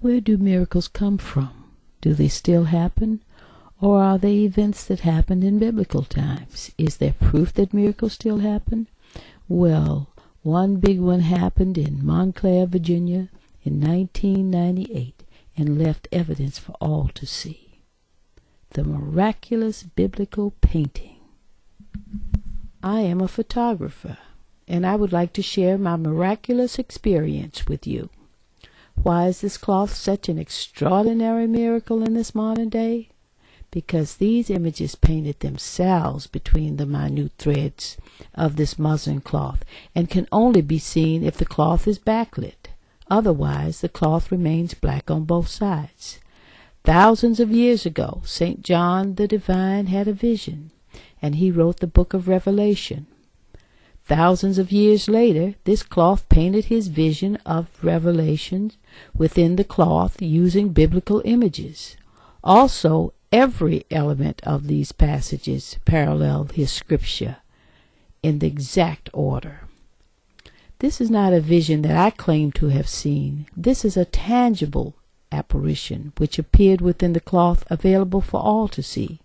Where do miracles come from? Do they still happen? Or are they events that happened in biblical times? Is there proof that miracles still happen? Well, one big one happened in Montclair, Virginia in 1998 and left evidence for all to see. The miraculous biblical painting. I am a photographer, and I would like to share my miraculous experience with you. Why is this cloth such an extraordinary miracle in this modern day? Because these images painted themselves between the minute threads of this muslin cloth and can only be seen if the cloth is backlit. Otherwise, the cloth remains black on both sides. Thousands of years ago, St. John the Divine had a vision, and he wrote the book of Revelation. Thousands of years later, this cloth painted his vision of Revelation within the cloth using biblical images. Also, every element of these passages paralleled his scripture in the exact order. This is not a vision that I claim to have seen. This is a tangible apparition which appeared within the cloth, available for all to see.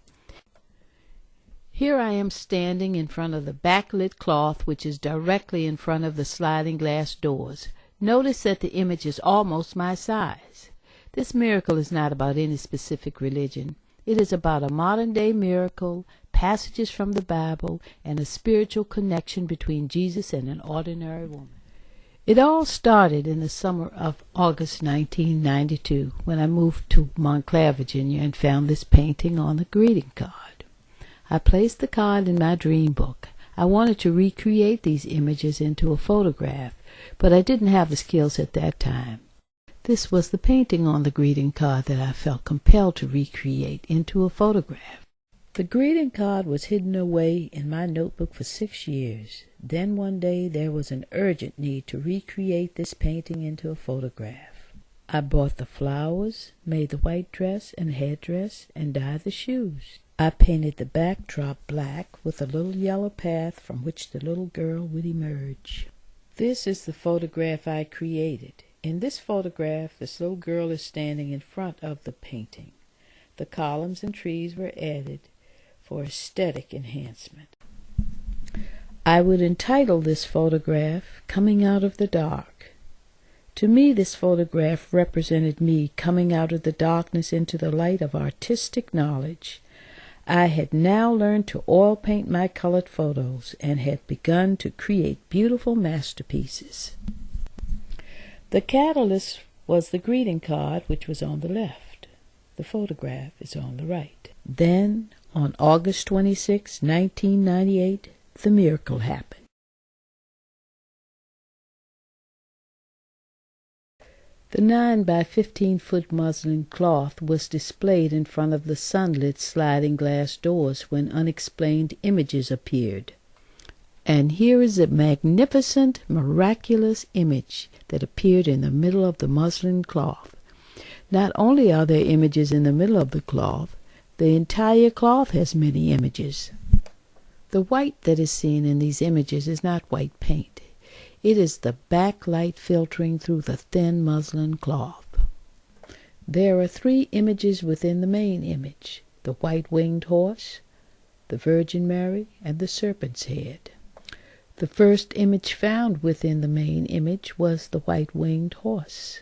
Here I am standing in front of the backlit cloth, which is directly in front of the sliding glass doors. Notice that the image is almost my size. This miracle is not about any specific religion. It is about a modern-day miracle, passages from the Bible, and a spiritual connection between Jesus and an ordinary woman. It all started in the summer of August 1992 when I moved to Montclair, Virginia, and found this painting on the greeting card. I placed the card in my dream book. I wanted to recreate these images into a photograph, but I didn't have the skills at that time. This was the painting on the greeting card that I felt compelled to recreate into a photograph. The greeting card was hidden away in my notebook for 6 years. Then one day there was an urgent need to recreate this painting into a photograph. I bought the flowers, made the white dress and headdress, and dyed the shoes. I painted the backdrop black with a little yellow path from which the little girl would emerge. This is the photograph I created. In this photograph, this little girl is standing in front of the painting. The columns and trees were added for aesthetic enhancement. I would entitle this photograph, Coming Out of the Dark. To me, this photograph represented me coming out of the darkness into the light of artistic knowledge. I had now learned to oil paint my colored photos and had begun to create beautiful masterpieces. The catalyst was the greeting card, which was on the left. The photograph is on the right. Then, on August 26, 1998, the miracle happened. The 9 by 15-foot muslin cloth was displayed in front of the sunlit sliding glass doors when unexplained images appeared. And here is a magnificent, miraculous image that appeared in the middle of the muslin cloth. Not only are there images in the middle of the cloth, the entire cloth has many images. The white that is seen in these images is not white paint. It is the backlight filtering through the thin muslin cloth. There are 3 images within the main image: the white-winged horse, the Virgin Mary, and the serpent's head. The first image found within the main image was the white-winged horse.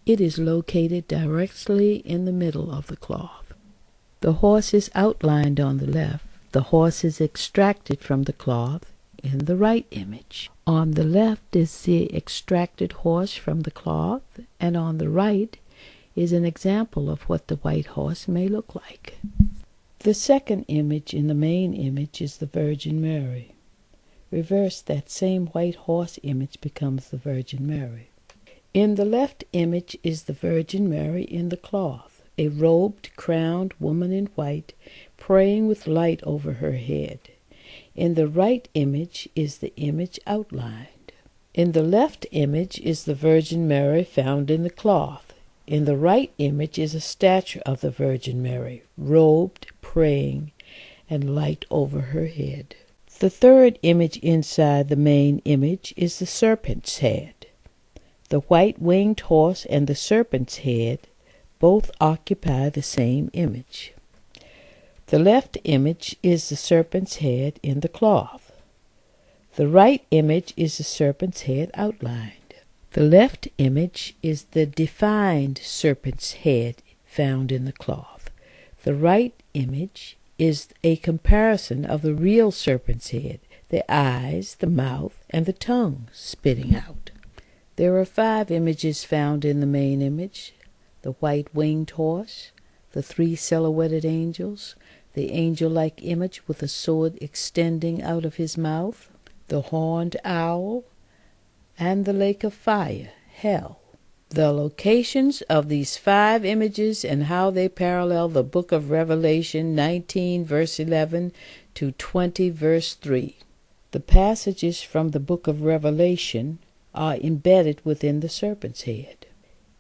It is located directly in the middle of the cloth. The horse is outlined on the left. The horse is extracted from the cloth in the right image. On the left is the extracted horse from the cloth, and on the right is an example of what the white horse may look like. The second image in the main image is the Virgin Mary. Reverse that same white horse image becomes the Virgin Mary. In the left image is the Virgin Mary in the cloth, a robed, crowned woman in white, praying with light over her head. In the right image is the image outlined. In the left image is the Virgin Mary found in the cloth. In the right image is a statue of the Virgin Mary, robed, praying, and light over her head. The third image inside the main image is the serpent's head. The white-winged horse and the serpent's head both occupy the same image. The left image is the serpent's head in the cloth. The right image is the serpent's head outlined. The left image is the defined serpent's head found in the cloth. The right image is a comparison of the real serpent's head, the eyes, the mouth, and the tongue spitting out. There are 5 images found in the main image: the white-winged horse, the 3 silhouetted angels, the angel-like image with a sword extending out of his mouth, the horned owl, and the lake of fire, hell. The locations of these 5 images and how they parallel the book of Revelation 19 verse 11 to 20 verse 3. The passages from the book of Revelation are embedded within the serpent's head.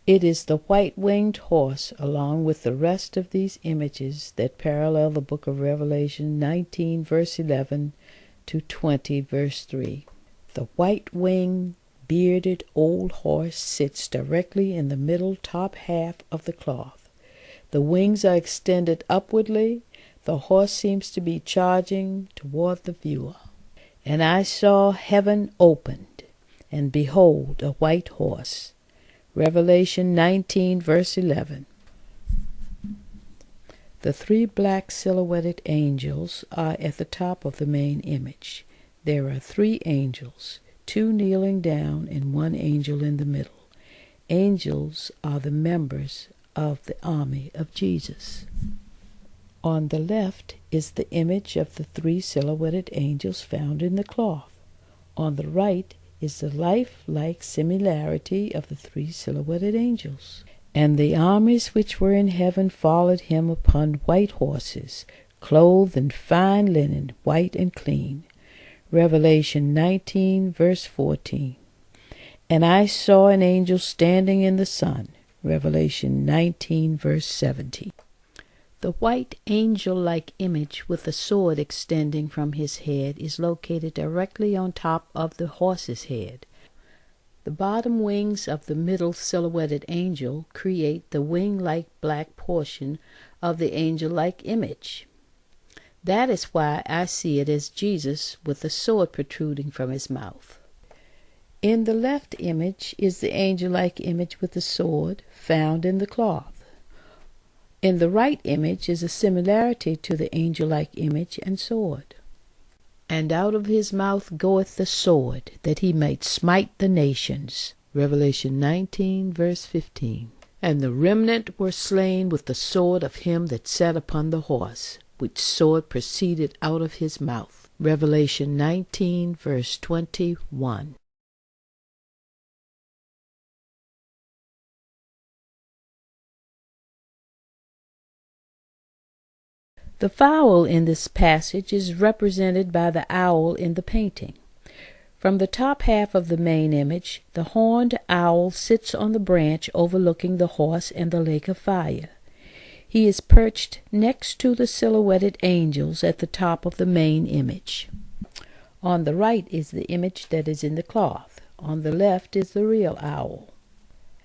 It is the white-winged horse along with the rest of these images that parallel the book of Revelation 19 verse 11 to 20 verse 3. The white-winged bearded old horse sits directly in the middle top half of the cloth. The wings are extended upwardly. The horse seems to be charging toward the viewer. And I saw heaven opened, and behold, a white horse. Revelation 19 verse 11. The 3 black silhouetted angels are at the top of the main image. There are 3 angels, 2 kneeling down and 1 angel in the middle. Angels are the members of the army of Jesus. On the left is the image of the 3 silhouetted angels found in the cloth. On the right is the lifelike similarity of the 3 silhouetted angels. And the armies which were in heaven followed him upon white horses, clothed in fine linen, white and clean. Revelation 19 verse 14. And I saw an angel standing in the sun. Revelation 19 verse 17. The white angel-like image with a sword extending from his head is located directly on top of the horse's head. The bottom wings of the middle silhouetted angel create the wing-like black portion of the angel-like image. That is why I see it as Jesus with a sword protruding from his mouth. In the left image is the angel-like image with the sword found in the cloth. In the right image is a similarity to the angel-like image and sword. And out of his mouth goeth the sword, that he might smite the nations. Revelation 19 verse 15. And the remnant were slain with the sword of him that sat upon the horse, which sword proceeded out of his mouth. Revelation 19 verse 21. The fowl in this passage is represented by the owl in the painting. From the top half of the main image, the horned owl sits on the branch overlooking the horse and the lake of fire. He is perched next to the silhouetted angels at the top of the main image. On the right is the image that is in the cloth. On the left is the real owl.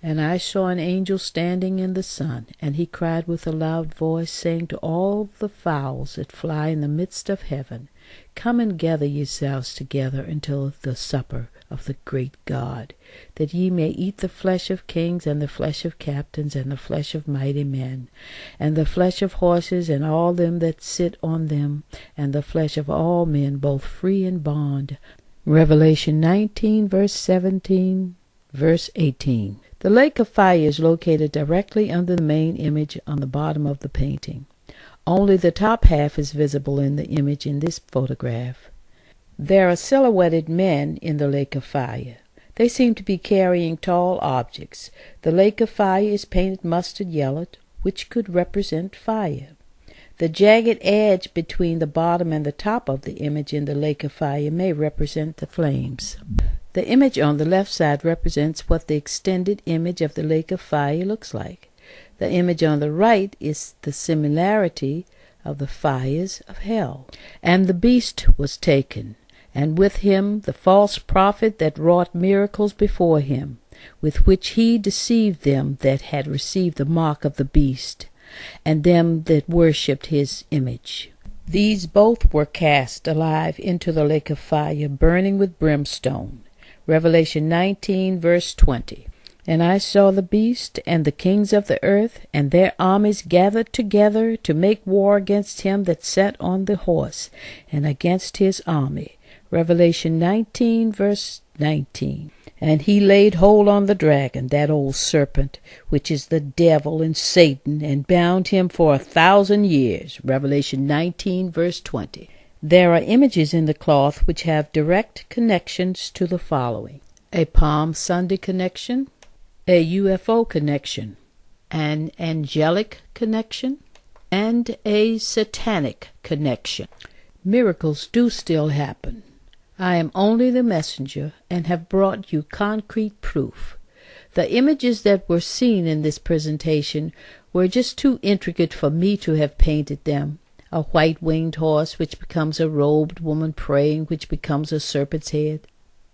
And I saw an angel standing in the sun, and he cried with a loud voice, saying to all the fowls that fly in the midst of heaven, Come and gather yourselves together until the supper of the great God, that ye may eat the flesh of kings, and the flesh of captains, and the flesh of mighty men, and the flesh of horses, and all them that sit on them, and the flesh of all men, both free and bond. Revelation 19, verse 17, verse 18. The lake of fire is located directly under the main image on the bottom of the painting. Only the top half is visible in the image in this photograph. There are silhouetted men in the lake of fire. They seem to be carrying tall objects. The lake of fire is painted mustard yellow, which could represent fire. The jagged edge between the bottom and the top of the image in the lake of fire may represent the flames. The image on the left side represents what the extended image of the lake of fire looks like. The image on the right is the similarity of the fires of hell. And the beast was taken, and with him the false prophet that wrought miracles before him, with which he deceived them that had received the mark of the beast, and them that worshipped his image. These both were cast alive into the lake of fire, burning with brimstone. Revelation 19, verse 20. And I saw the beast and the kings of the earth and their armies gathered together to make war against him that sat on the horse, and against his army. Revelation 19, verse 19. And he laid hold on the dragon, that old serpent, which is the devil and Satan, and bound him for 1,000 years. Revelation 19, verse 20. There are images in the cloth which have direct connections to the following: a Palm Sunday connection, a UFO connection, an angelic connection, and a satanic connection. Miracles do still happen. I am only the messenger and have brought you concrete proof. The images that were seen in this presentation were just too intricate for me to have painted them. A white-winged horse which becomes a robed woman praying, which becomes a serpent's head.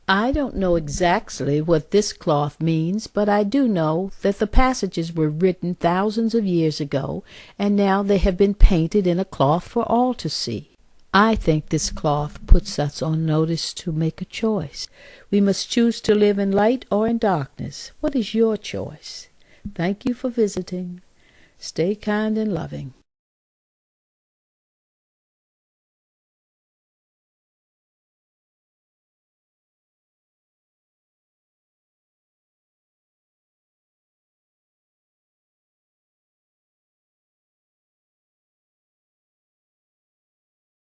I don't know exactly what this cloth means, but I do know that the passages were written thousands of years ago, and now they have been painted in a cloth for all to see. I think this cloth puts us on notice to make a choice. We must choose to live in light or in darkness. What is your choice? Thank you for visiting. Stay kind and loving.